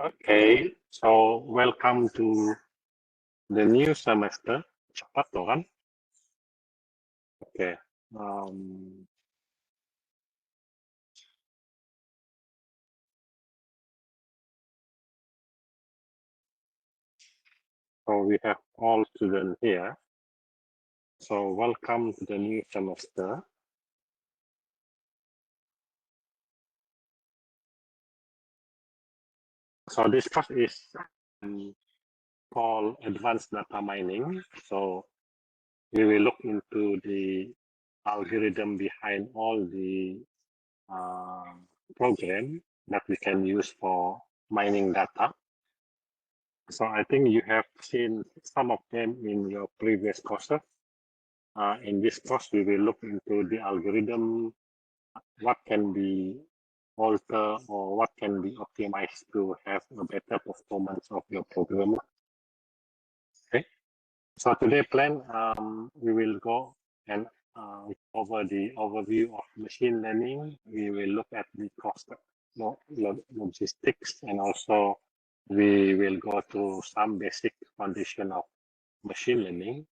Okay, so welcome to the new semester. Cepat tuh kan? Okay. So we have all students here. So welcome to the new semester. So this course is called Advanced Data Mining. So we will look into the algorithm behind all the program that we can use for mining data. So I think you have seen some of them in your previous courses. In this course, we will look into the algorithm, what can be altered or what can be optimized to have a better performance of your program. Okay. So today plan, we will go and over the overview of machine learning. We will look at the cost logistics, and also we will go through some basic foundation of machine learning.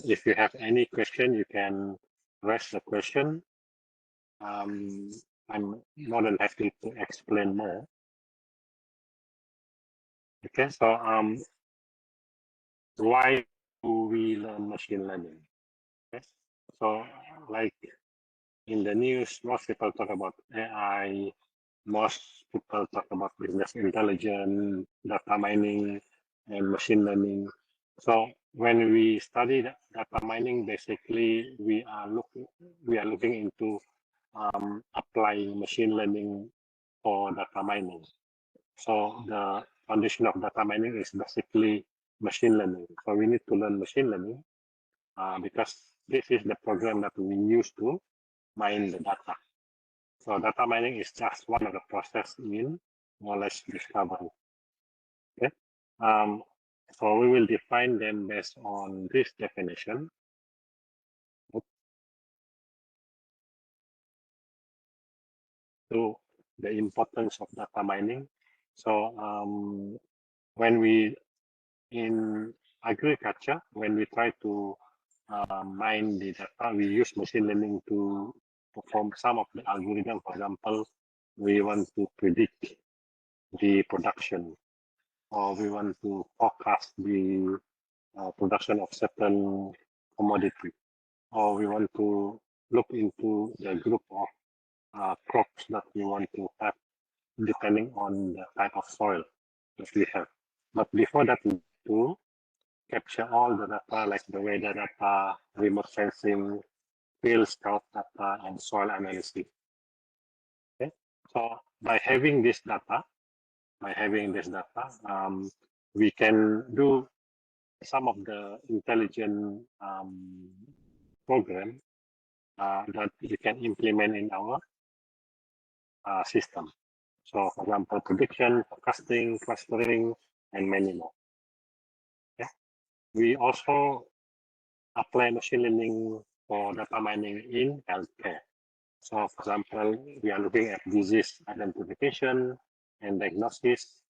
If you have any question, you can raise the question. I'm more than happy to explain more. Okay, so why do we learn machine learning? Okay, so like in the news, most people talk about AI, most people talk about business intelligence, data mining, and machine learning. So when we study data mining, basically we are looking into applying machine learning for data mining. So the foundation of data mining is basically machine learning. So we need to learn machine learning because this is the program that we use to mine the data. So data mining is just one of the process in knowledge discovery. Okay. So we will define them based on this definition. To the importance of data mining. So when we in agriculture, when we try to mine the data, we use machine learning to perform some of the algorithm. For example, we want to predict the production, or we want to forecast the production of certain commodity, or we want to look into the group of crops that we want to have depending on the type of soil that we have. But before that, we need to capture all the data like the weather data, remote sensing, field scout data, and soil analysis. Okay, so by having this data, we can do some of the intelligent program that we can implement in our system. So, for example, prediction, forecasting, clustering, and many more. Yeah. We also apply machine learning for data mining in healthcare. So, for example, we are looking at disease identification and diagnosis.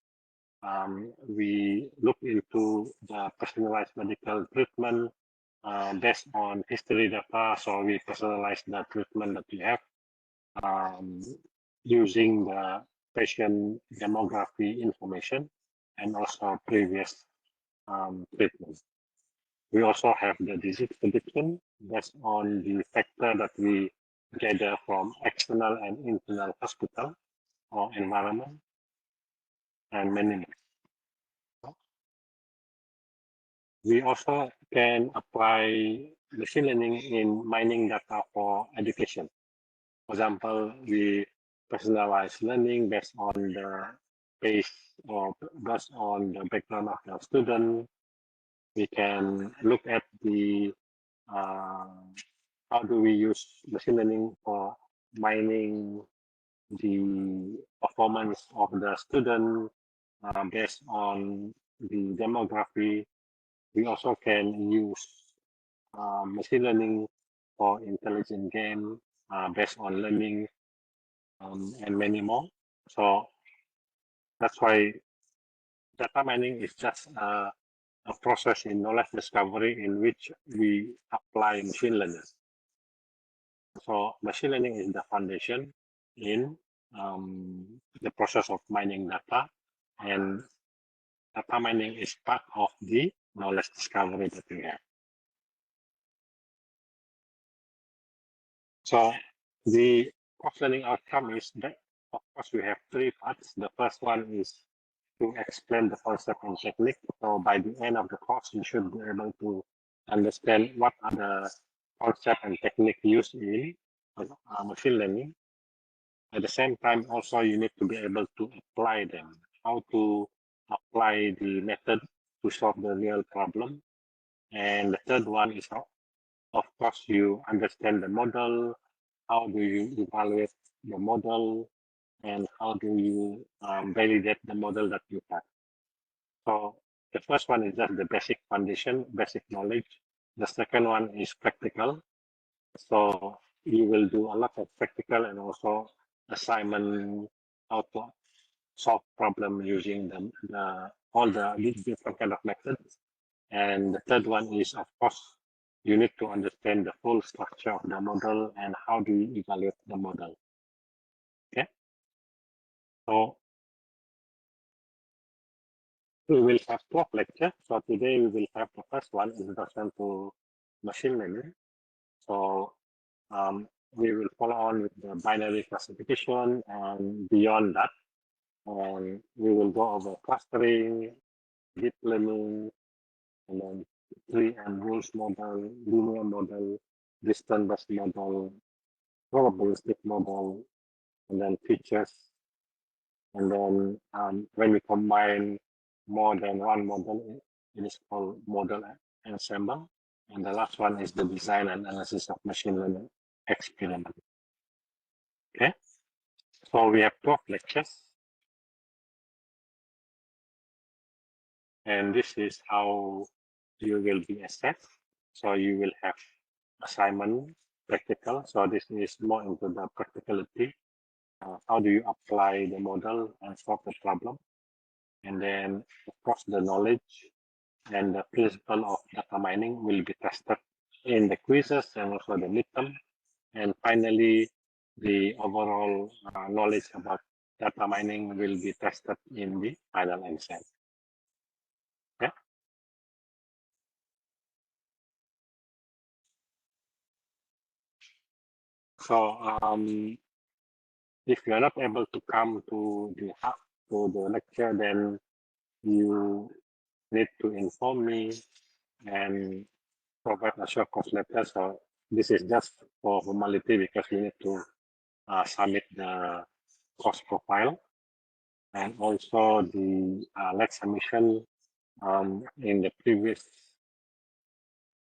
We look into the personalized medical treatment based on history data. So we personalize the treatment that we have using the patient demography information and also previous treatment. We also have the disease prediction based on the factor that we gather from external and internal hospital or environment, and many more. We also can apply machine learning in mining data for education. For example, we personalize learning based on the base or based on the background of the student. We can look at the how do we use machine learning for mining the performance of the student based on the demography. We also can use machine learning for intelligent game based on learning and many more. So That's why data mining is just a process in knowledge discovery in which we apply machine learning. So machine learning is the foundation in the process of mining data, and data mining is part of the knowledge discovery that we have. So the course learning outcome is that, of course, we have three parts. The first one is to explain the concept and technique. So by the end of the course, you should be able to understand what are the concept and technique used in machine learning. At the same time, also you need to be able to apply them, how to apply the method to solve the real problem. And the third one is how, of course, you understand the model, how do you evaluate the model, and how do you validate the model that you have. So the first one is just the basic foundation, basic knowledge. The second one is practical. So you will do a lot of practical and also assignment, how to solve problem using all the different kind of methods. And the third one is, of course, you need to understand the full structure of the model and how do you evaluate the model. Okay. So we will have 12 lectures. So today we will have the first one, introduction to machine learning. So we will follow on with the binary classification, and beyond that, we will go over clustering, deep learning, and then tree and rules model, linear model, distance-based model, probabilistic model, and then features. And then when we combine more than one model, it is called model ensemble. And the last one is the design and analysis of machine learning experiment. Okay, so we have 12 lectures. And this is how you will be assessed. So you will have assignment, practical. So this is more into the practicality. How do you apply the model and solve the problem? And then, of course, the knowledge and the principle of data mining will be tested in the quizzes and also the midterm. And finally, the overall knowledge about data mining will be tested in the final exam. Okay. So if you are not able to come to the lecture, then you need to inform me and provide a short course letter. So this is just for formality because we need to submit the course profile, and also the late submission in the previous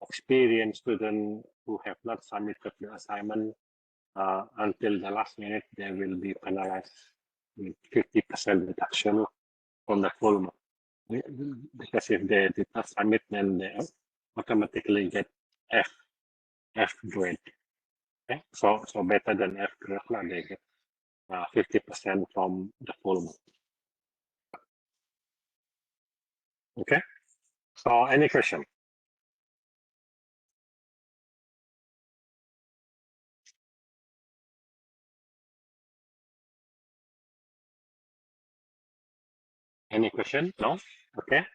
experienced student who have not submitted the assignment until the last minute, they will be penalized with 50% reduction from the full mark. Because if they did not submit, then they automatically get F grade. Okay, so better than F grade, they get 50% from the full mark. Okay, so any question? Any question? No? Okay.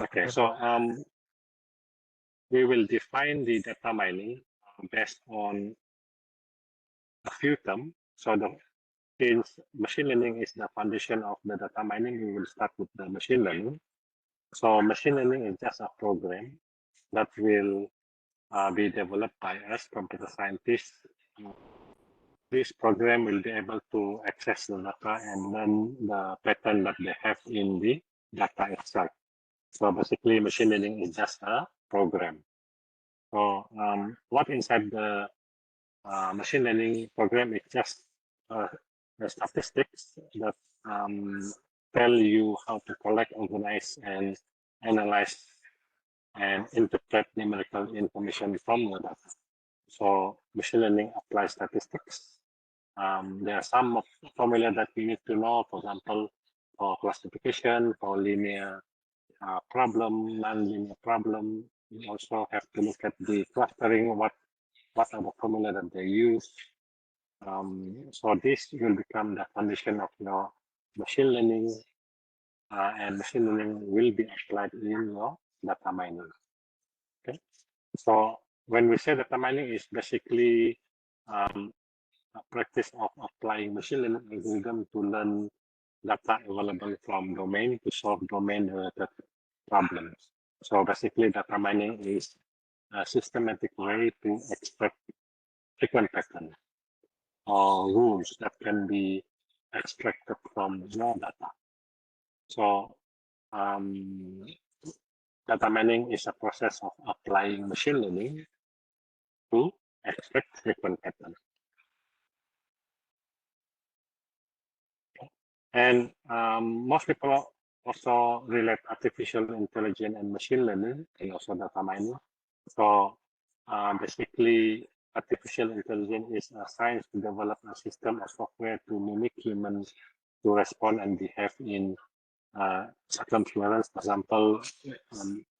Okay, so we will define the data mining based on a few terms. So since machine learning is the foundation of the data mining, we will start with the machine learning. So machine learning is just a program that will be developed by us computer scientists. This program will be able to access the data and learn the pattern that they have in the data itself. So basically, machine learning is just a program. So what inside the machine learning program is just the statistics that tell you how to collect, organize, and analyze and interpret numerical information from the data. So machine learning applies statistics There are some formula that we need to know, for example, for classification, for linear problem, non-linear problem. We also have to look at the clustering, what are the formula that they use. So this will become the foundation of your machine learning, and machine learning will be applied in your data mining. Okay, so when we say data mining is basically a practice of applying machine learning algorithm to learn data available from domain to solve domain-related problems. So basically, data mining is a systematic way to extract frequent patterns or rules that can be extracted from your data. So data mining is a process of applying machine learning to extract frequent patterns. And most people also relate artificial intelligence and machine learning and also data mining. So basically, artificial intelligence is a science to develop a system of software to mimic humans to respond and behave in circumference. For example,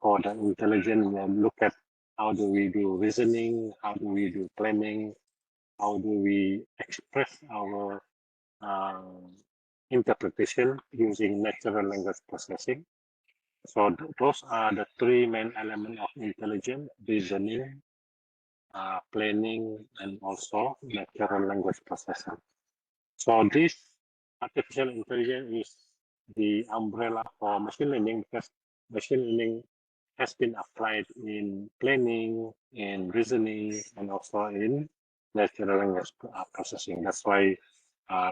for the intelligence, we look at how do we do reasoning, how do we do planning, how do we express our interpretation using natural language processing. So those are the three main elements of intelligence: reasoning, planning, and also natural language processing. So this artificial intelligence is the umbrella for machine learning, because machine learning has been applied in planning, in reasoning, and also in natural language processing. That's why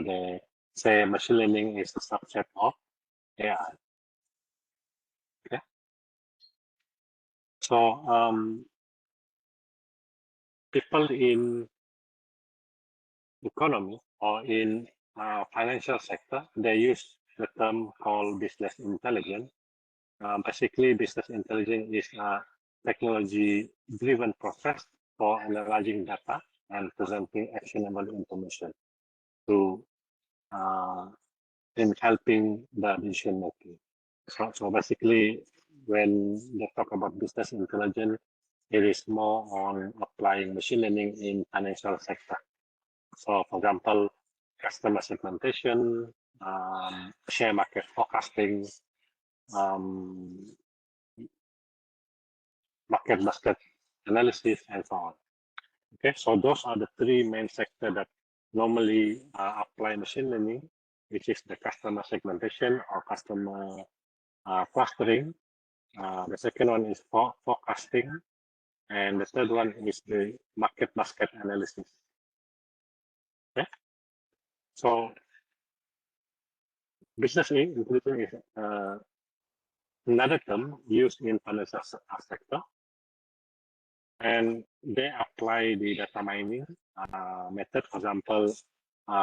they say machine learning is a subset of AI. Okay. So people in economy or in financial sector, they use the term called business intelligence. Basically, business intelligence is a technology-driven process for analyzing data and presenting actionable information to in helping the decision making. So basically, when they talk about business intelligence, it is more on applying machine learning in financial sector. So, for example, customer segmentation, share market forecasting, market basket analysis, and so on. Okay, so those are the three main sectors that normally apply machine learning, which is the customer segmentation or customer clustering. The second one is forecasting, and the third one is the market basket analysis. Okay, so business intelligence is another term used in financial sector, and they apply the data mining method, for example,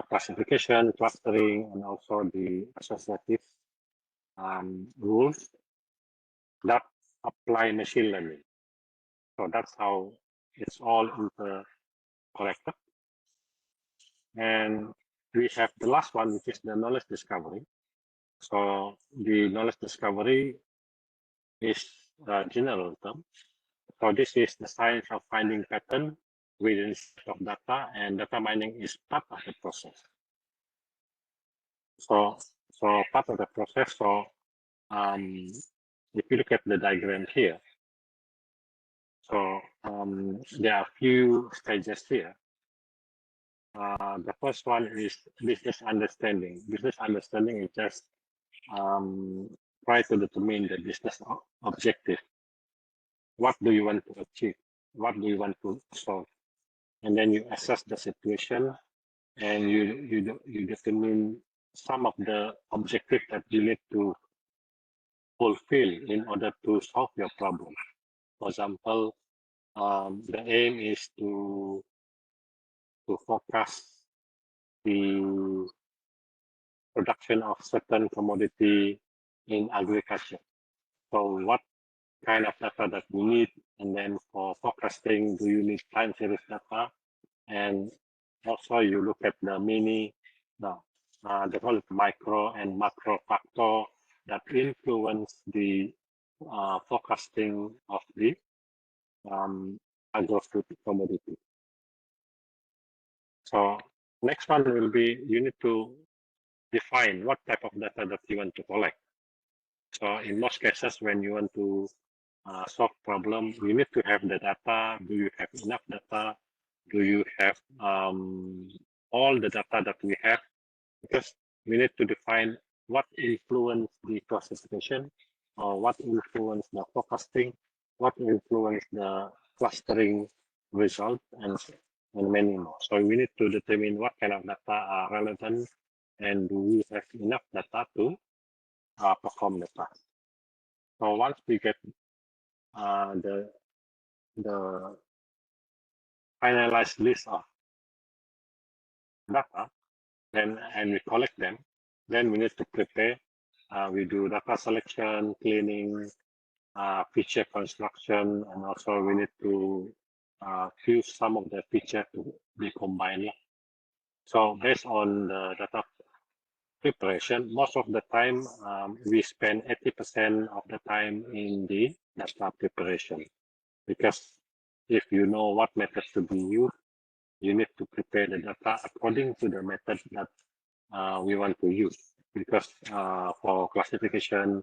classification, clustering, and also the associative rules that apply machine learning. So that's how it's all interconnected. And we have the last one, which is the knowledge discovery. So the knowledge discovery is a general term. So this is the science of finding pattern within set of data, and data mining is part of the process. So part of the process. So if you look at the diagram here, so there are a few stages here. The first one is business understanding. Business understanding is just try to determine the business objective. What do you want to achieve? What do you want to solve? And then you assess the situation, and you determine some of the objectives that you need to fulfill in order to solve your problem. For example, the aim is to forecast the production of certain commodity in agriculture. So what kind of data that we need, and then for forecasting, do you need time series data, and also you look at the they call it micro and macro factor that influence the forecasting of the agro-food commodity. So next one will be, you need to define what type of data that you want to collect. So in most cases, when you want to solve problem, you need to have the data. Do you have enough data? Do you have all the data that we have? Because we need to define what influence the classification, or what influence the forecasting, what influence the clustering result, and many more. So we need to determine what kind of data are relevant, and do we have enough data to perform the task. So once we get the finalized list of data, and we collect them, then we need to prepare. We do data selection, cleaning, feature construction, and also we need to fuse some of the feature to be combined. So based on the data preparation, most of the time we spend 80% of the time in the data preparation, because if you know what methods to be used, you need to prepare the data according to the method that we want to use. Because for classification,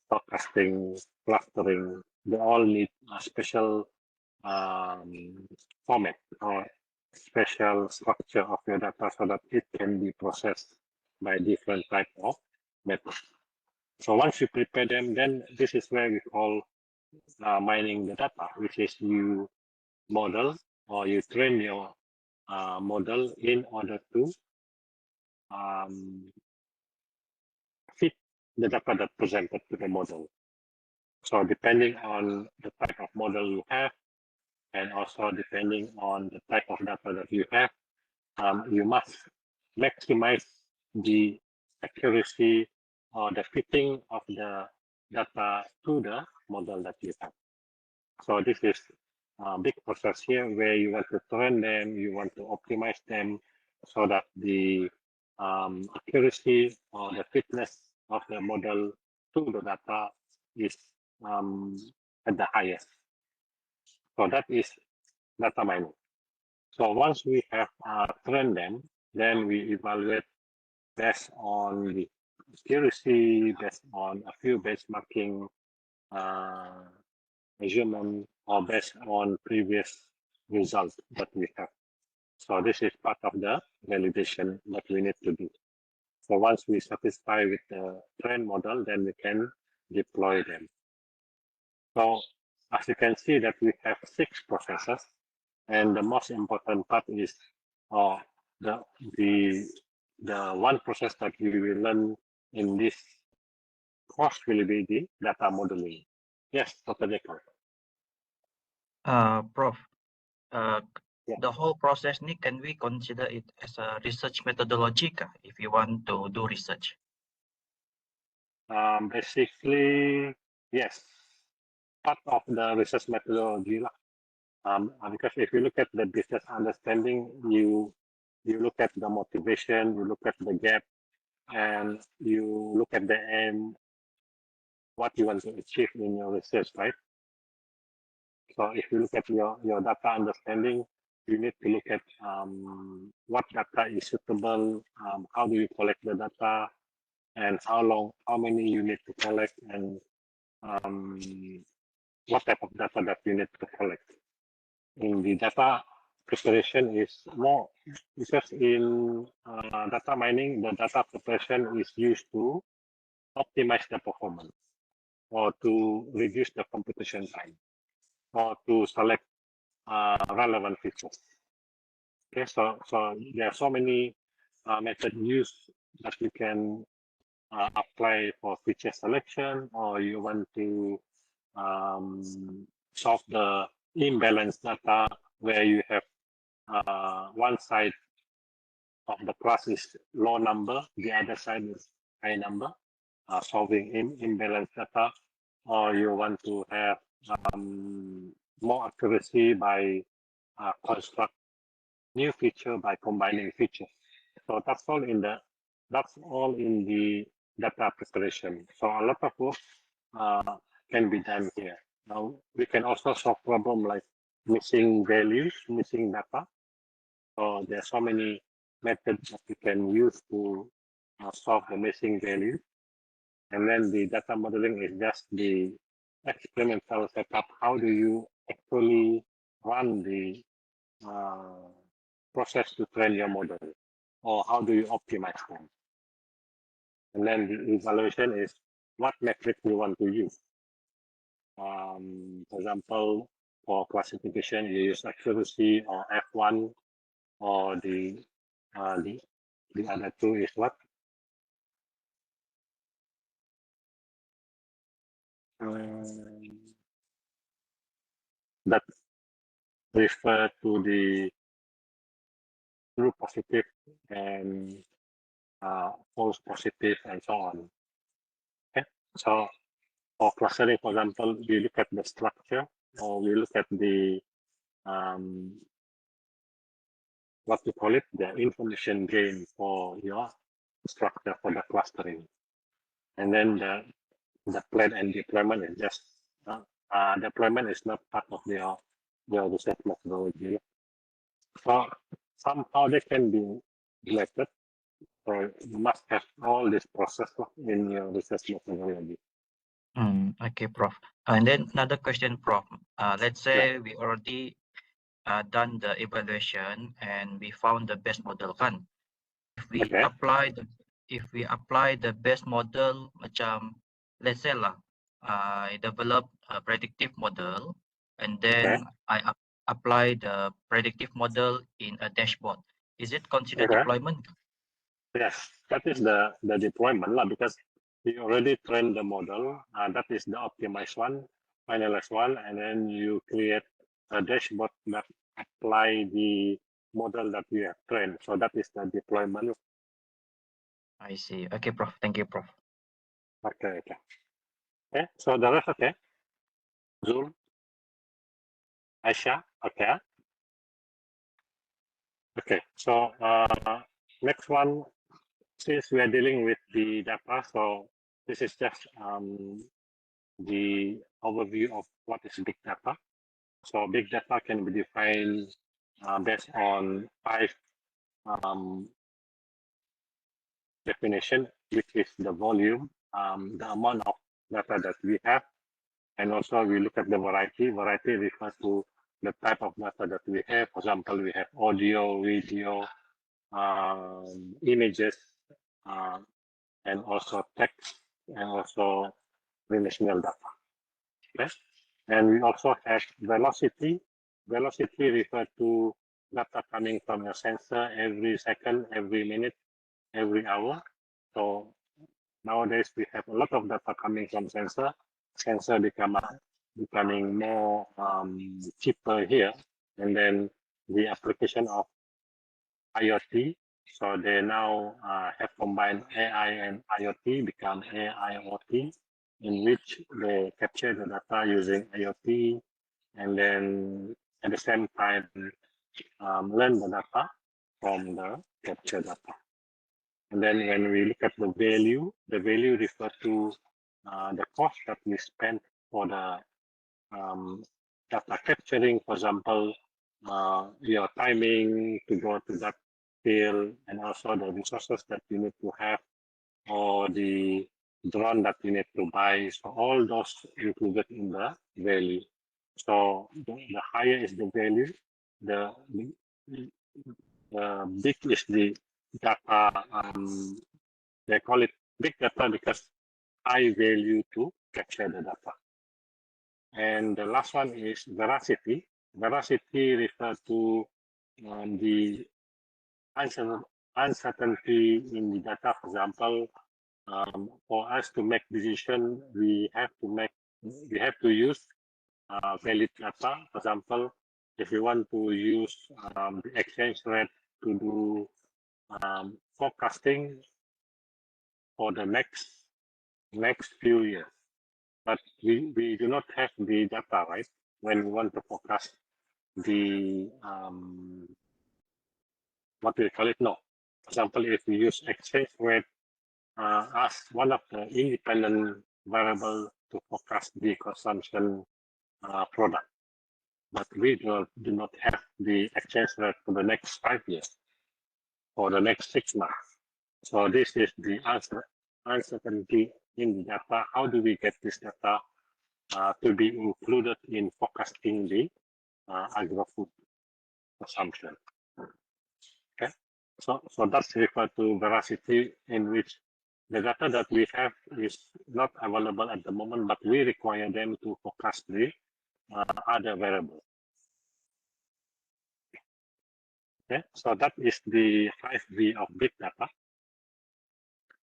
forecasting, clustering, they all need a special format or special structure of your data so that it can be processed by different type of methods. So once you prepare them, then this is where we call mining the data, which is you model or you train your model in order to fit the data that presented to the model. So depending on the type of model you have, and also depending on the type of data that you have, you must maximize the accuracy or the fitting of the data to the model that you have. So this is a big process here where you want to train them, you want to optimize them so that the accuracy or the fitness of the model to the data is at the highest. So that is data mining. So once we have trained them, then we evaluate based on the accuracy, based on a few benchmarking measurement, or based on previous results that we have. So this is part of the validation that we need to do. So once we satisfy with the trained model, then we can deploy them. So as you can see that we have 6 processes, and the most important part is the one process that we will learn in this course will be the data modeling. Yes, Dr. Jeko. Prof, Yeah. the whole process ni, can we consider it as a research methodology if you want to do research? Basically, yes, part of the research methodology lah. Because if you look at the business understanding, you look at the motivation, you look at the gap, and you look at the end, what you want to achieve in your research, right? So if you look at your data understanding, you need to look at what data is suitable, how do you collect the data, and how many you need to collect, and what type of data that you need to collect. In the data preparation is more, because in data mining, the data preparation is used to optimize the performance, or to reduce the computation time, or to select relevant features. Okay, so there are so many methods used that you can apply for feature selection, or you want to solve the imbalanced data where you have one side of the class is low number, the other side is high number, solving imbalanced data, or you want to have more accuracy by construct new feature by combining features. So that's all in the data preparation. So a lot of work can be done here. Now we can also solve problem like missing values, missing data. So there are so many methods that you can use to solve the missing value. And then the data modeling is just the experimental setup. How do you actually run the process to train your model, or how do you optimize them? And then the evaluation is what metric you want to use. For example, for classification, you use accuracy or F1, or the other two is what? That refer to the true positive and false positive and so on. Okay, so for clustering, for example, we look at the structure, or we look at the what we call it, the information gain for your structure for the clustering. And then the plan and deployment is just deployment is not part of your research methodology. So somehow they can be related. So you must have all this process in your research methodology. Okay, Prof. And then another question, Prof. Let's say we already done the evaluation and we found the best model kan. If we Okay. apply the best model, macam let's say lah, I develop a predictive model and then I apply the predictive model in a dashboard. Is it considered deployment? Yes, that is the deployment lah, because you already trained the model. That is the optimized one, finalized one, and then you create a dashboard that apply the model that you have trained. So that is the deployment. I see. Okay, Prof. Thank you, Prof. Okay. Okay. So the rest, okay. Zul, Aisha, okay. Okay. So next one, since we are dealing with the data, so this is just the overview of what is big data. So big data can be defined based on 5 definition, which is the volume, the amount of data that we have, and also we look at the variety. Variety refers to the type of data that we have. For example, we have audio, video, images, and also text, and also relational data. Okay? And we also have velocity. Velocity refers to data coming from your sensor every second, every minute, every hour. So nowadays we have a lot of data coming from sensor. Sensor becoming more cheaper here, and then the application of IoT. So they now have combined AI and IoT, become AIoT, in which they capture the data using IoT, and then at the same time learn the data from the captured data. And then when we look at the value refers to the cost that we spend for the data capturing, for example, your timing to go to that field, and also the resources that you need to have, or the drone that you need to buy. So all those included in the value. So the higher is the value, the big is the data. They call it big data because high value to capture the data. And the last one is veracity. Veracity refers to the uncertainty in the data. For example, for us to make decision, we have to use valid data. For example, if you want to use the exchange rate to do forecasting for the next few years, but we do not have the data, right? When we want to forecast the what we call it? No. For example, if we use exchange rate as one of the independent variable to forecast the consumption product, but we do not have the exchange rate for the next 5 years or the next 6 months. So this is the uncertainty in the data. How do we get this data to be included in forecasting the agro-food consumption? Okay, so that's referred to veracity, in which the data that we have is not available at the moment, but we require them to forecast the other variables. Okay, so that is the 5V of big data.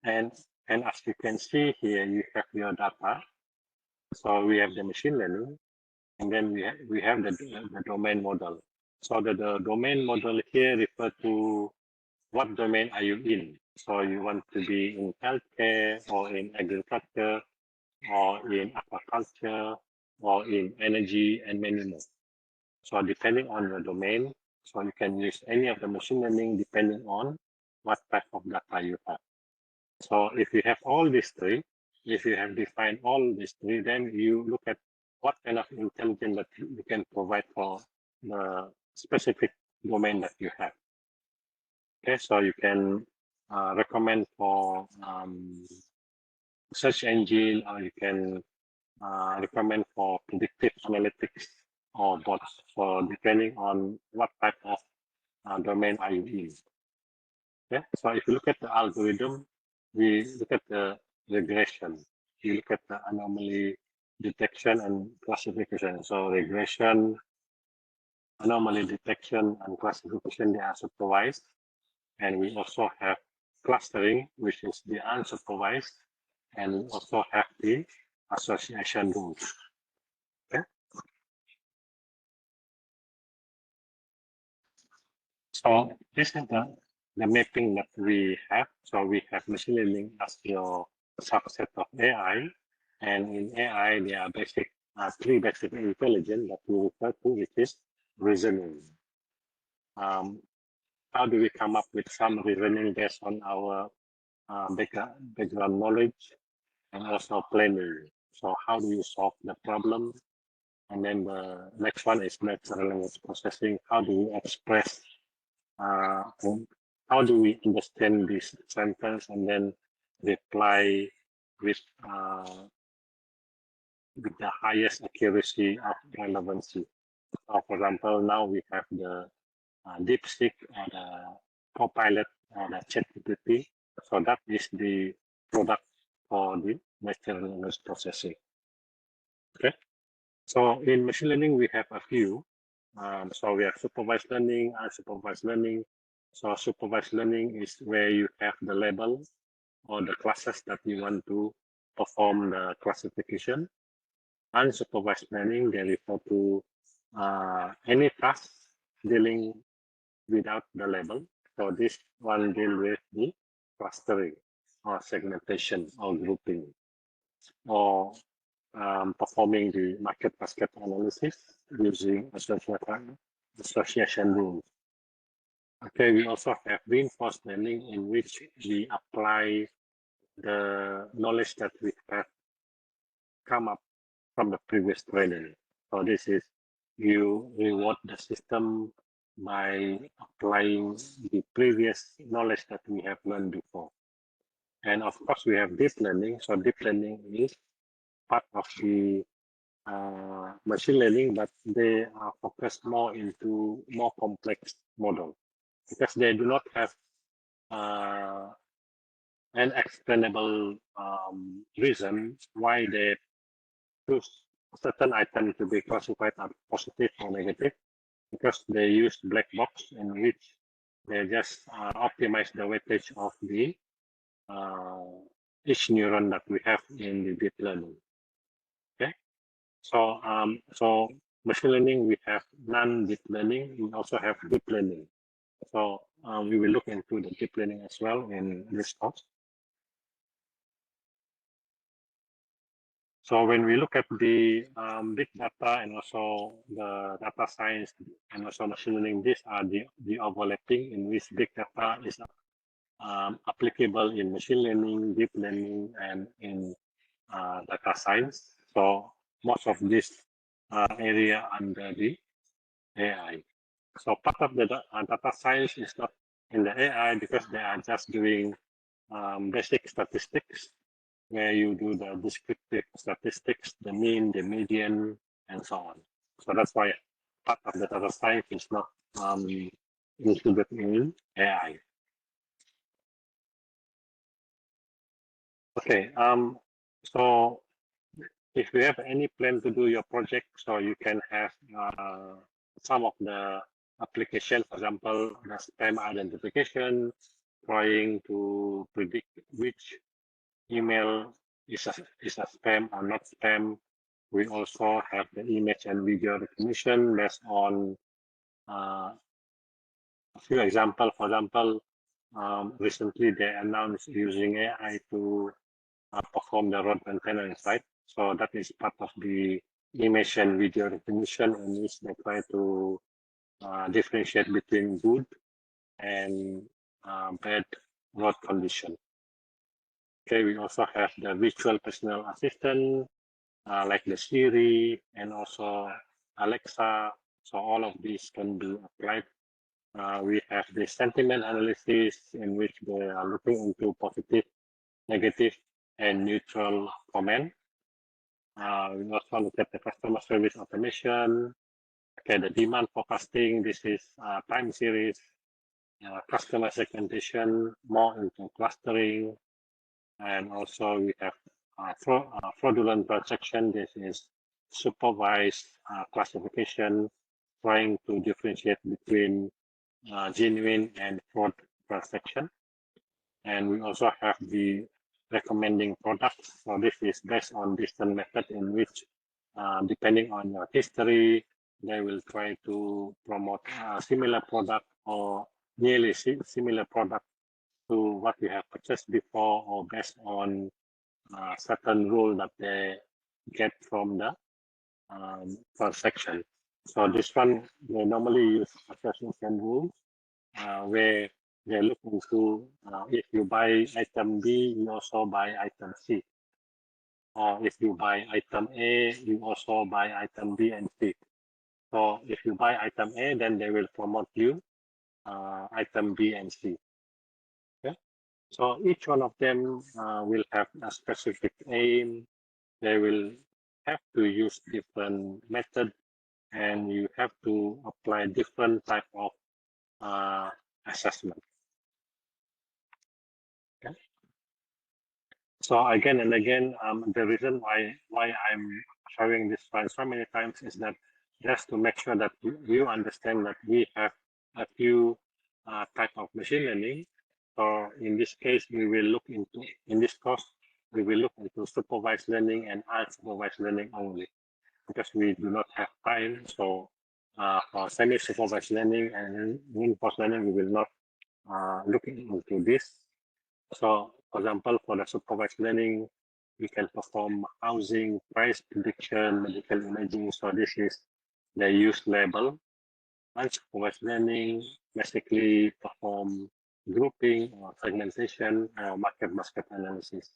And as you can see here, you have your data. So we have the machine learning, and then we have the domain model. So the domain model here refers to what domain are you in. So you want to be in healthcare or in agriculture or in aquaculture or in energy and many more. So depending on your domain, so you can use any of the machine learning depending on what type of data you have. So if you have all these three, if you have defined all these three, then you look at what kind of intelligence that you can provide for the specific domain that you have. Okay, so you can recommend for search engine, or you can recommend for predictive analytics or bots. So depending on what type of domain are you in. Okay, so if you look at the algorithm, we look at the regression. You look at the anomaly detection and classification. So regression, anomaly detection, and classification, they are supervised. And we also have clustering, which is the unsupervised, and we also have the association rules. Okay. So this is the mapping that we have. So we have machine learning as your subset of AI, and in AI there are three basic intelligence that we refer to, which is reasoning. How do we come up with some reasoning based on our background knowledge and also planning? So how do you solve the problem? And then the next one is natural language processing. How do you express? How do we understand this sentence and then reply with the highest accuracy of relevancy? So for example, now we have the DeepSeek or the Copilot or the ChatGPT. So that is the product for the natural language processing. Okay. So in machine learning, we have a few. So we have supervised learning, unsupervised learning. So supervised learning is where you have the label or the classes that you want to perform the classification. Unsupervised learning, they refer to any task dealing without the label. So this one deal with the clustering or segmentation or grouping, or performing the market basket analysis using association rules. Okay, we also have reinforced learning, in which we apply the knowledge that we have come up from the previous training. So this is, you reward the system by applying the previous knowledge that we have learned before. And of course, we have deep learning. So deep learning is part of the machine learning, but they are focused more into more complex model, because they do not have an explainable reason why they choose certain items to be classified as positive or negative, because they use black box in which they just optimize the weightage of the each neuron that we have in the deep learning. Okay, so so machine learning, we have non-deep learning, we also have deep learning. So we will look into the deep learning as well in this course. So when we look at the big data and also the data science and also machine learning, these are the overlapping in which big data is applicable in machine learning, deep learning, and in data science. So most of this area under the AI. So part of the data science is not in the AI because they are just doing basic statistics, where you do the descriptive statistics, the mean, the median, and so on. So that's why part of the data science is not included in AI. Okay, so if you have any plan to do your project, so you can have some of the application, for example, the spam identification, trying to predict which email is a spam or not spam. We also have the image and video recognition based on a few examples. For example, recently they announced using AI to perform the road maintenance, right? So that is part of the image and video recognition, in which they try to differentiate between good and bad road condition. Okay, we also have the virtual personal assistant, like the Siri and also Alexa. So all of these can be applied. We have the sentiment analysis, in which they are looking into positive, negative, and neutral comment. We also look at the customer service automation. Okay, the demand forecasting. This is time series, customer segmentation, more into clustering, and also we have fraudulent transaction. This is supervised classification, trying to differentiate between genuine and fraud transaction. And we also have the recommending products. So this is based on different method, in which, depending on your history, they will try to promote a similar product or nearly similar product to what you have purchased before, or based on certain rule that they get from the transaction. So this one, they normally use association rules, where they look into if you buy item B, you also buy item C. Or if you buy item A, you also buy item B and C. So if you buy item A, then they will promote you item B and C. Okay? So each one of them will have a specific aim. They will have to use different method, and you have to apply different type of assessment. Okay. So again and again, the reason why I'm showing this slide so many times is that just to make sure that you understand that we have a few type of machine learning. So in this case, we will look into, in this course, we will look into supervised learning and unsupervised learning only, because we do not have time. So for semi-supervised learning and reinforced learning, we will not look into this. So for example, for the supervised learning, we can perform housing, price prediction, medical imaging. So this is the use label. Unsupervised learning basically perform grouping or segmentation or market basket analysis.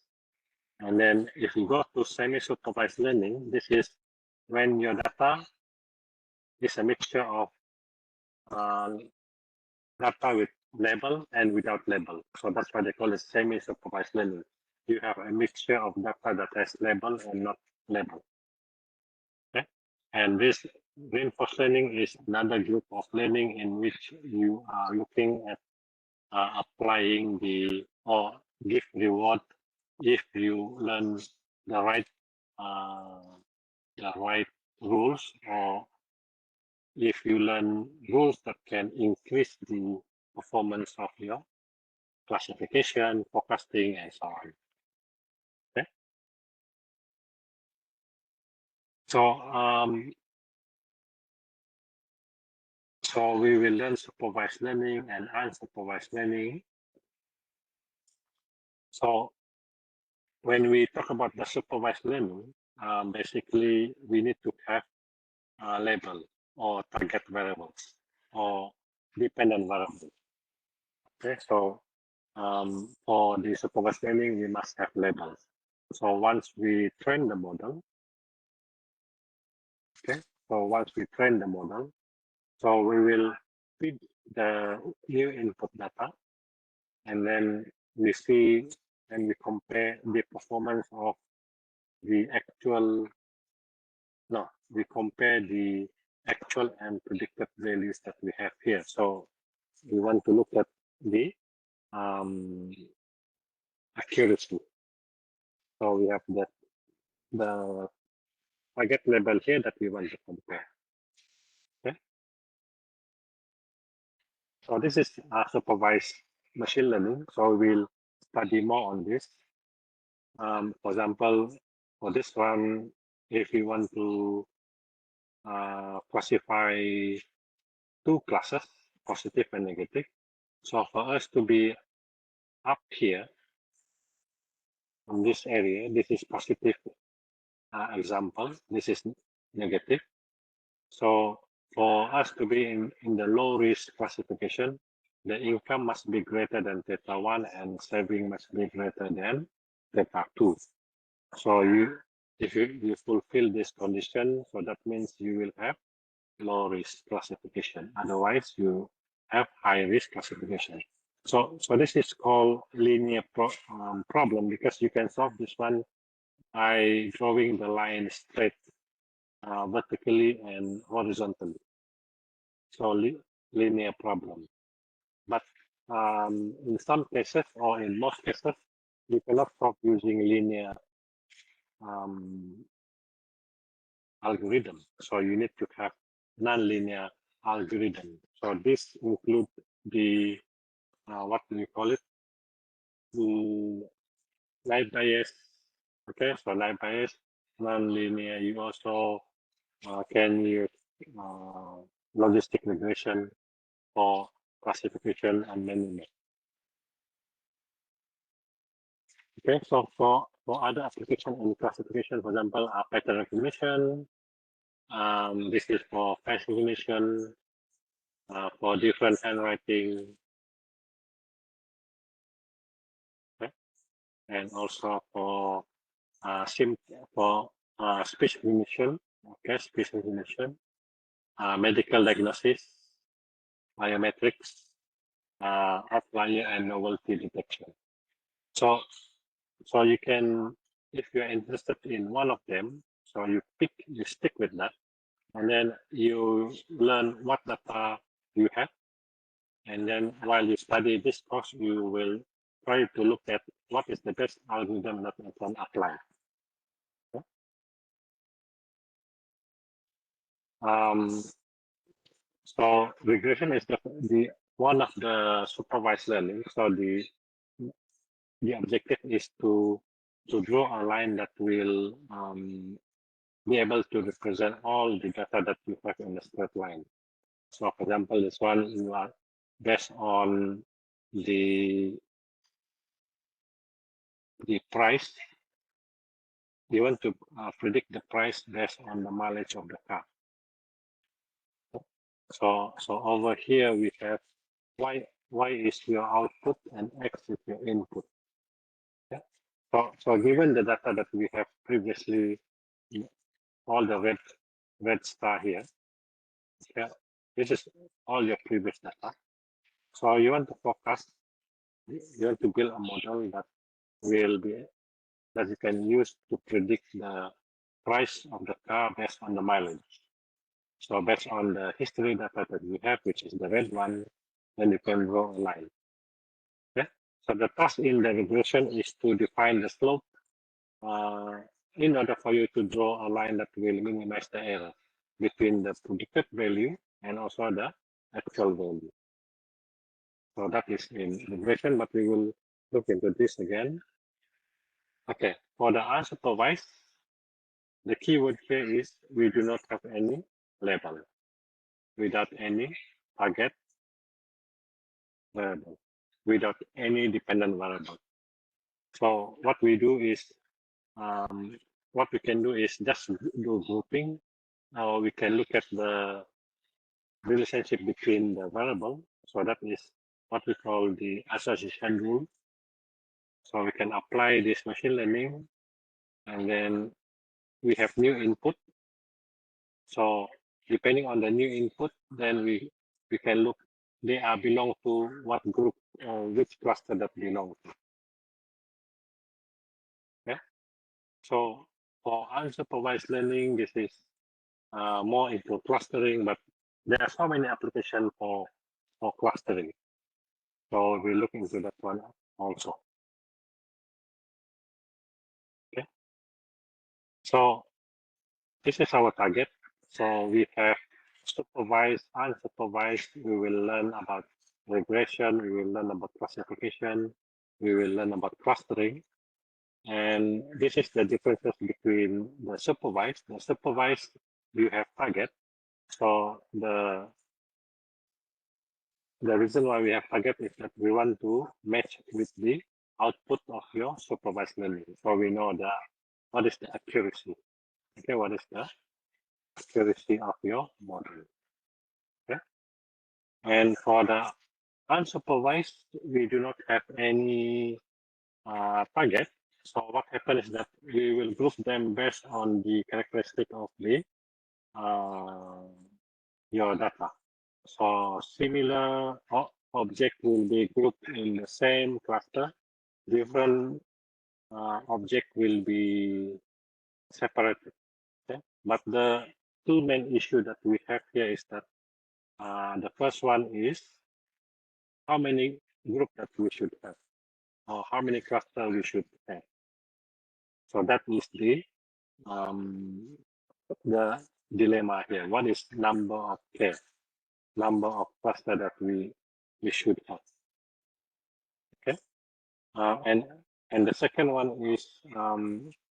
And then if you go to semi-supervised learning, this is when your data is a mixture of data with label and without label. So that's why they call it semi-supervised learning. You have a mixture of data that has label and not label. Okay? And this reinforced learning is another group of learning, in which you are looking at applying the, or give reward if you learn the right rules, or if you learn rules that can increase the performance of your classification, forecasting, and so on. Okay. So we will learn supervised learning and unsupervised learning. So when we talk about the supervised learning, basically we need to have a label or target variables or dependent variables. Okay, so for the supervised learning, we must have labels. So once we train the model, okay, so once we train the model, so we will feed the new input data, and then we see and we compare the performance of the actual, no, we compare the actual and predicted values that we have here. So we want to look at the accuracy. So we have the target label here that we want to compare. Okay. So this is supervised machine learning. So we'll study more on this. For example, for this one, if we want to classify two classes, positive and negative. So for us to be up here in this area, this is positive example, this is negative. So for us to be in the low risk classification, the income must be greater than theta 1 and saving must be greater than theta 2. So if you fulfill this condition, so that means you will have low risk classification. Otherwise, you have high risk classification. So this is called linear problem, because you can solve this one by drawing the line straight vertically and horizontally. So linear problem. But in some cases, or in most cases, you cannot solve using linear algorithm. So you need to have nonlinear algorithm. So this includes the what do you call it? The live bias. Okay, so live bias, nonlinear. You also can use logistic regression for classification and measurement. Okay, so for other application in classification, for example, pattern recognition. This is for face recognition, for different handwriting, okay? And also for speech recognition, okay, speech recognition, medical diagnosis, biometrics, outlier and novelty detection. So you can, if you're interested in one of them, so you stick with that, and then you learn what data you have. And then while you study this course, you will try to look at what is the best algorithm that you can apply. Okay? So regression is the one of the supervised learning. So the objective is to draw a line that will be able to represent all the data that you have in a straight line. So for example, this one you are based on the price. You want to predict the price based on the mileage of the car. So over here we have y is your output and x is your input. Yeah. So given the data that we have previously, all the red star here, yeah, this is all your previous data. So you want to focus, you want to build a model that will be, that you can use to predict the price of the car based on the mileage. So based on the history data that you have, which is the red one, then you can draw a line. Okay. So the task in the regression is to define the slope in order for you to draw a line that will minimize the error between the predicted value and also the actual value. So that is in regression, but we will look into this again. Okay, for the unsupervised, the keyword here is we do not have any label without any target variable, without any dependent variable. So what we do is what we can do is just do grouping, or we can look at the relationship between the variable. So that is what we call the association rule. So we can apply this machine learning, and then we have new input. So depending on the new input, then we can look, they are belong to what group or which cluster that belong to. Yeah. So for unsupervised learning, this is more into clustering, but there are so many applications for clustering. So we look into that one also. Okay. So this is our target. So we have supervised, unsupervised. We will learn about regression. We will learn about classification. We will learn about clustering. And this is the differences between the supervised. The supervised, you have target. So the reason why we have target is that we want to match with the output of your supervised learning. So we know what is the accuracy. Okay, what is the accuracy of your model. Okay. And for the unsupervised, we do not have any target. So what happens is that we will group them based on the characteristic of the your data. So similar object will be grouped in the same cluster. Different object will be separated. Okay? But the two main issue that we have here is that the first one is how many group that we should have, or how many cluster we should have. So that is the dilemma here. What is number of K, number of cluster that we should have? Okay, and the second one is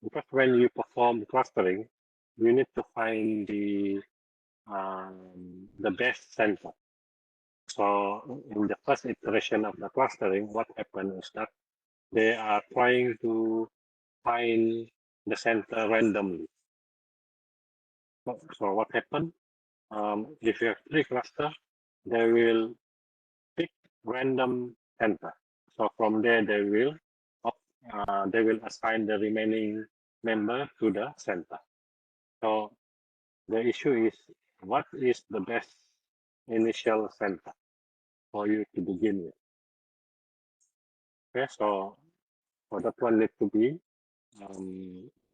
because when you perform clustering, you need to find the best center. So in the first iteration of the clustering, what happened is that they are trying to find the center randomly. So what happened? If you have 3 clusters, they will pick random center. So from there, they will assign the remaining member to the center. So the issue is, what is the best initial center for you to begin with? Okay, so for that one need to be,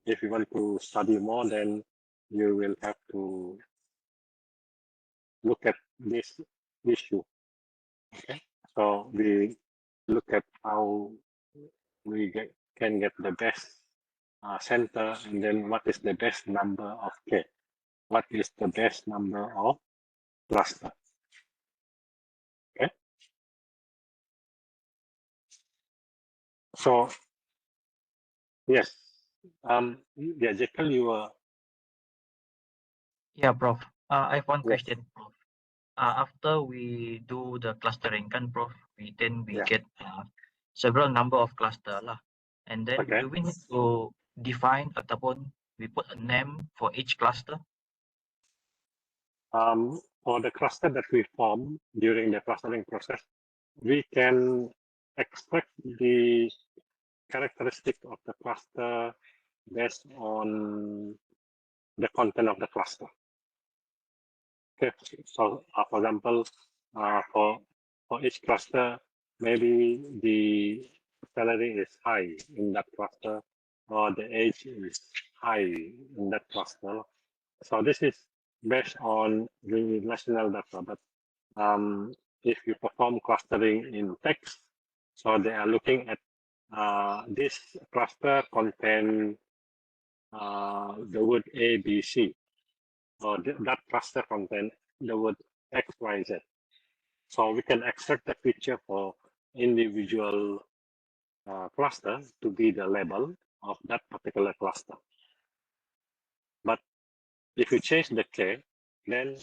if you want to study more, then you will have to look at this issue. Okay, so we look at how we can get the best center, and then what is the best number of K, what is the best number of cluster. Okay, so yes, yeah, Jekyll, you were. Yeah, Prof. I have one Yes. question, Prof. After we do the clustering, kan, Prof, we Yeah. get several number of cluster lah. And then Okay. do we need to define ataupun we put a name for each cluster? For the cluster that we form during the clustering process, we can extract the characteristic of the cluster based on the content of the cluster. Okay, so for example, for each cluster, maybe the salary is high in that cluster, or the age is high in that cluster. So this is based on the national data, but if you perform clustering in text, so they are looking at this cluster contain the word A, B, C, or that cluster contain the word X, Y, Z. So we can extract the feature for individual cluster to be the label of that particular cluster. But if you change the K, then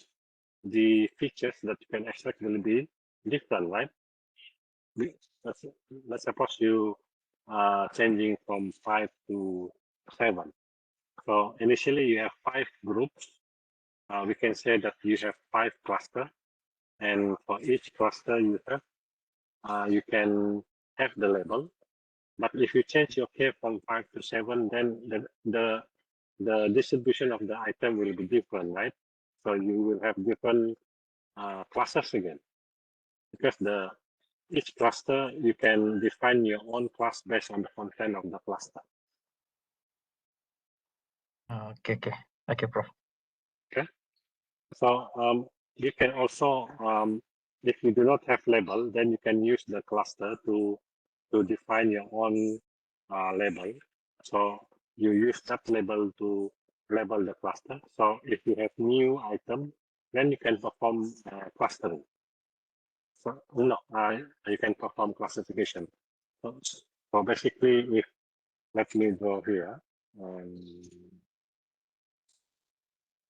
the features that you can extract will be different, right? Let's suppose you are changing from 5 to 7. So initially you have 5 groups. We can say that you have 5 clusters, and for each cluster you have, you can have the label. But if you change your K from 5 to 7, then the distribution of the item will be different, right? So you will have different clusters again, because each cluster you can define your own class based on the content of the cluster. Okay, Prof. Okay. So you can also, if you do not have label, then you can use the cluster to define your own label. So you use that label to label the cluster. So if you have new item, then you can perform clustering. So no, you can perform classification. So basically, if let me draw here.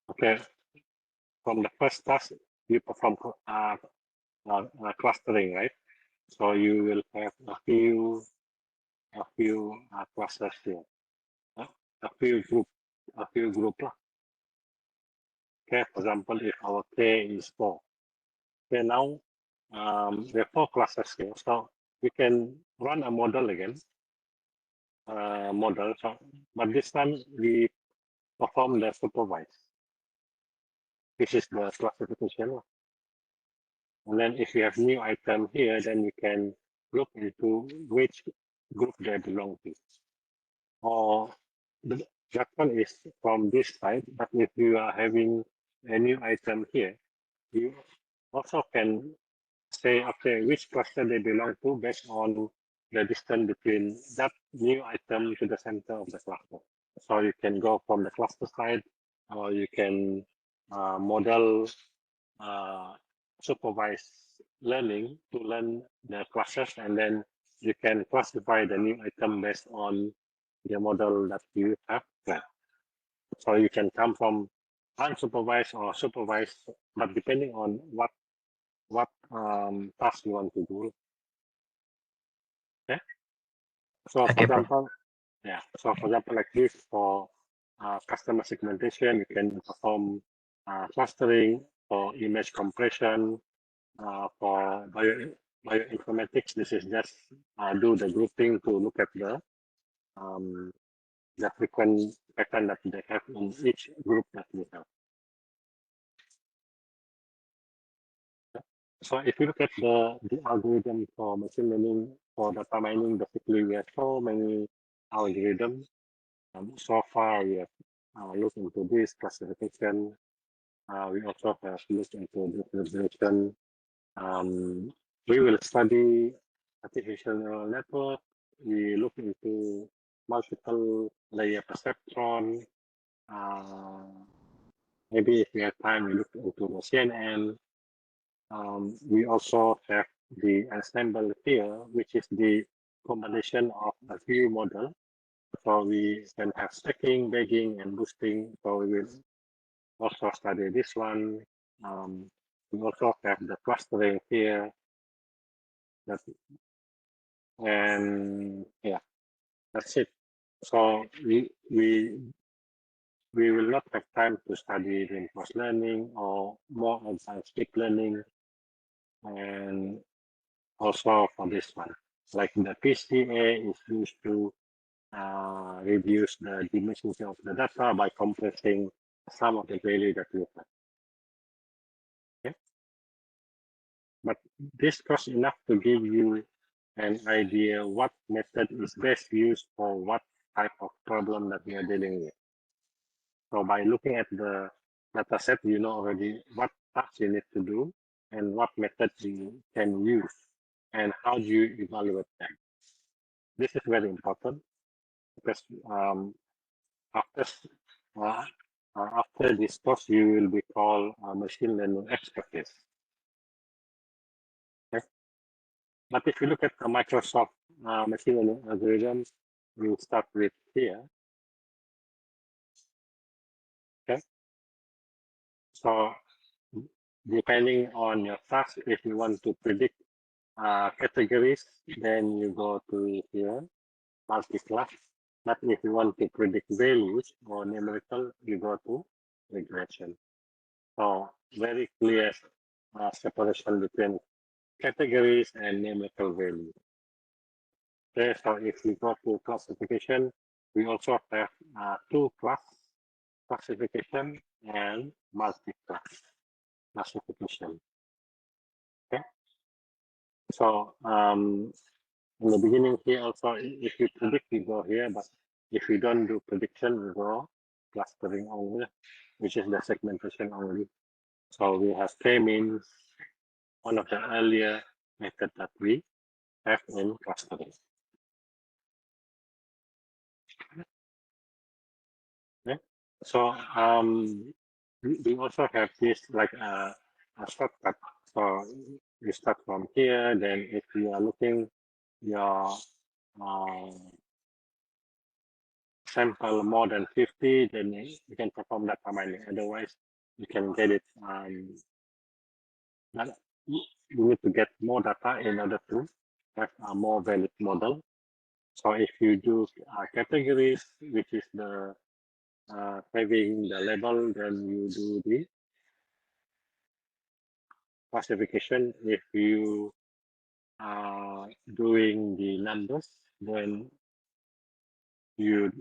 Okay, from the first task, you perform clustering, right? So you will have a few clusters here, a few group lah. Okay, for example, if our K is 4, okay, now there are 4 clusters here, so we can run a model again. So, but this time we perform the supervise. This is the classification. And then if you have new item here, then you can look into which group they belong to. Or that one is from this side, but if you are having a new item here, you also can say, okay, which cluster they belong to based on the distance between that new item to the center of the cluster. So you can go from the cluster side, or you can model supervised learning to learn the clusters, and then you can classify the new item based on the model that you have planned. So you can come from unsupervised or supervised, but depending on what task you want to do. Okay. So for example, So for example, like this, for customer segmentation, you can perform clustering. For image compression, for bioinformatics, this is just do the grouping to look at the frequent pattern that they have in each group that we have. So if you look at the algorithm for machine learning for data mining, basically we have so many algorithms. So far we have looked into this classification. We also have looked into distribution. We will study artificial neural network. We look into multiple layer perceptron. Maybe if we have time, we look into the CNN. We also have the ensemble here, which is the combination of a few models. So we can have stacking, bagging, and boosting. So we will also study this one. We also have the clustering here. And yeah, that's it. So we will not have time to study reinforced learning or more advanced deep learning. And also for this one, like the PCA is used to reduce the dimensions of the data by compressing some of the value that we have. Okay? But this costs enough to give you an idea what method is best used for what type of problem that we are dealing with. So by looking at the data set, you know already what tasks you need to do and what methods you can use and how do you evaluate them. This is very important because after this course, you will be called machine learning expertise. Okay? But if you look at the Microsoft machine learning algorithms, we start with here. Okay. So depending on your task, if you want to predict categories, then you go to here, multi-class. But if you want to predict values or numerical, you go to regression. So very clear separation between categories and numerical values. Okay, so if we go to classification, we also have two class classification and multi-class classification. Okay, so in the beginning here also, if you predict, you go here, but if you don't do prediction, we go clustering only, which is the segmentation only. So we have k-means, one of the earlier method that we have in clustering. Okay. So we also have this like a shortcut. So you start from here, then if you are looking your sample more than 50, then you can perform that combining. Otherwise, you can get it. You need to get more data in order to have a more valid model. So if you do categories, which is the having the label, then you do the classification. If you are doing the numbers, then you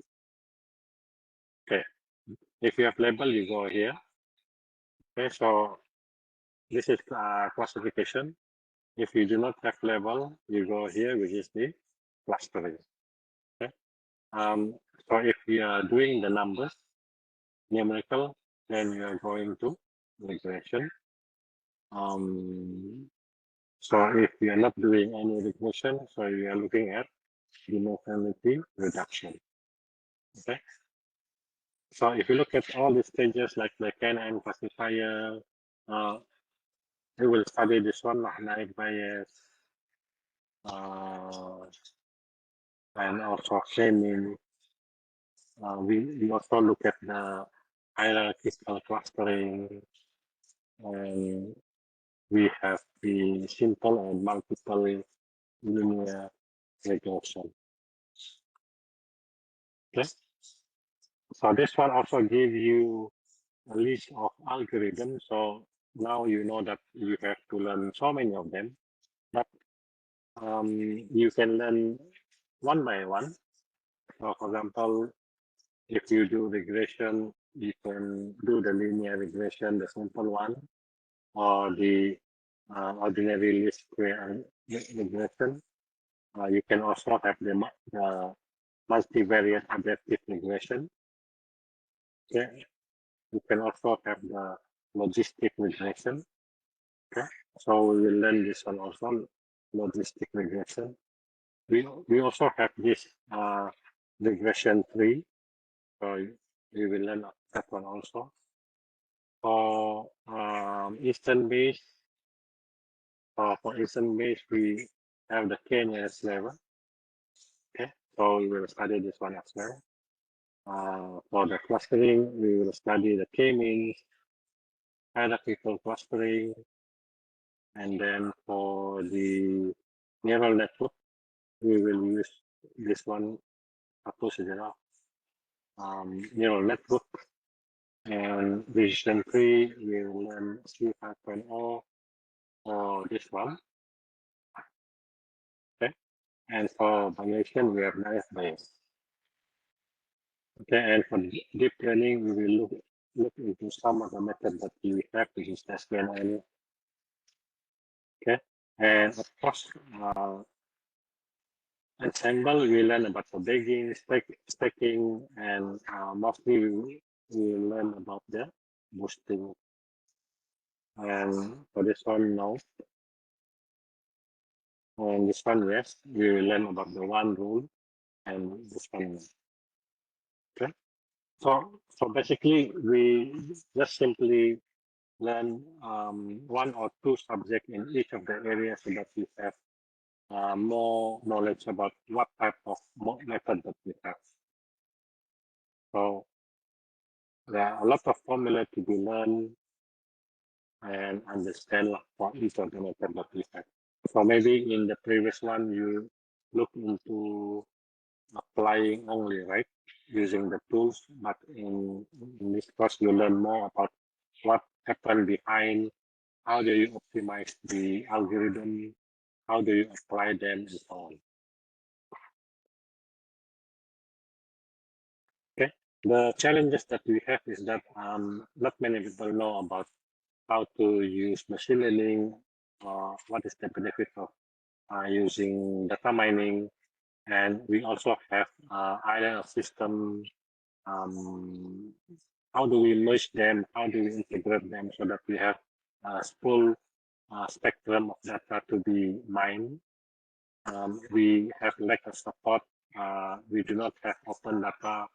okay. If you have label, you go here. Okay, so this is classification. If you do not have label, you go here, which is the clustering. Okay. So if you are doing the numbers, numerical, then you are going to regression. So if you are not doing any regression, so you are looking at dimensionality reduction. Okay. So if you look at all the stages like the K9 classifier, we will study this one, naive bias, and also K-mean. We also look at the hierarchical clustering, and we have the simple and multiple linear regression. Okay. So this one also gives you a list of algorithms. So now you know that you have to learn so many of them, but you can learn one by one. So for example, if you do regression, you can do the linear regression, the simple one, or the ordinary least square regression. You can also have the multivariate adaptive regression. Okay. You can also have the logistic regression. Okay. So we will learn this one also, logistic regression. We also have this regression tree. So we will learn that one also. For Eastern base, we have the K-nearest level. Okay, so we will study this one as well. For the clustering, we will study the K-means, hierarchical clustering, and then for the neural network, we will use this one, neural network, and decision tree, we will learn C5.0 for this one. Okay, and for Bayesian, we have naive Bayes. Okay, and for deep learning, we will look into some of the methods that we have, which is SVNL. Okay, and of course, ensemble, we learn about the bagging, stacking, and mostly we learn about the boosting. And for this one, no. And this one, yes, we will learn about the one rule, and this one. Okay. So basically, we just simply learn one or two subjects in each of the areas so that we have more knowledge about what type of method that we have. So there are a lot of formula to be learned and understand for each of the method that we have. So maybe in the previous one, you look into applying only, right? Using the tools, but in this course, you learn more about what happened behind, how do you optimize the algorithm, how do you apply them, and so on. Okay. The challenges that we have is that not many people know about how to use machine learning, what is the benefit of using data mining, and we also have either a system, how do we merge them, how do we integrate them so that we have a full spectrum of data to be mined. We have lack of support. We do not have open data.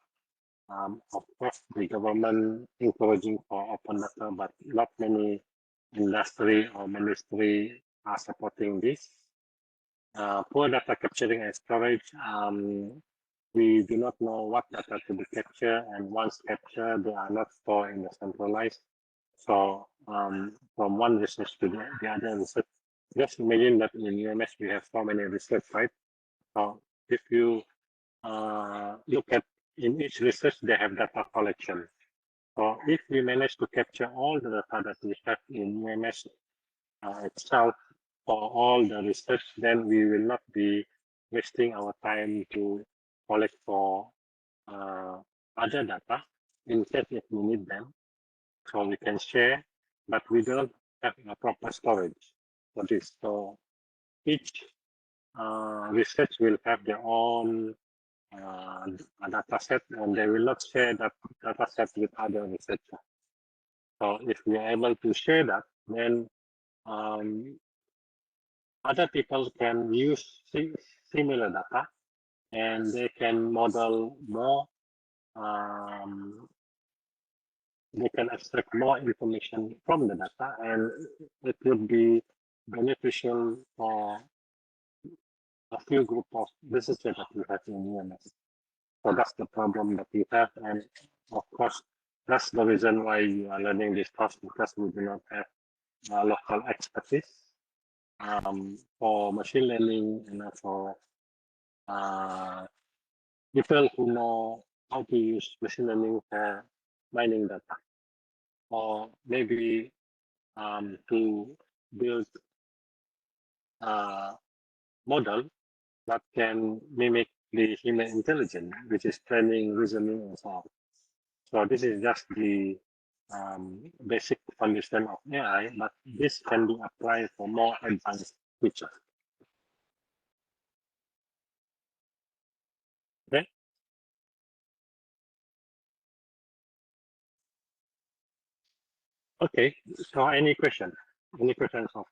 Of course, the government encouraging for open data, but not many industry or ministry are supporting this. Poor data capturing and storage. We do not know what data to be captured, and once captured, they are not stored in the centralized. So from one research to the other research, just imagine that in UMS we have so many research, right? So if you look at in each research, they have data collection. So if we manage to capture all the data that we have in UMS itself for all the research, then we will not be wasting our time to collect for other data in case if we need them. So we can share, but we don't have a proper storage for this. So each research will have their own data set, and they will not share that data set with other researchers. So if we are able to share that, then other people can use similar data and they can model more. They can extract more information from the data, and it would be beneficial for a few group of businesses that we have in UMS. So that's the problem that we have, and of course, that's the reason why you are learning this course, because we do not have local expertise for machine learning and for people who know how to use machine learning for mining data, or maybe to build a model that can mimic the human intelligence, which is training, reasoning, and so on. So this is just the basic foundation of AI, but this can be applied for more advanced features. Okay. Okay. So any question? Any questions of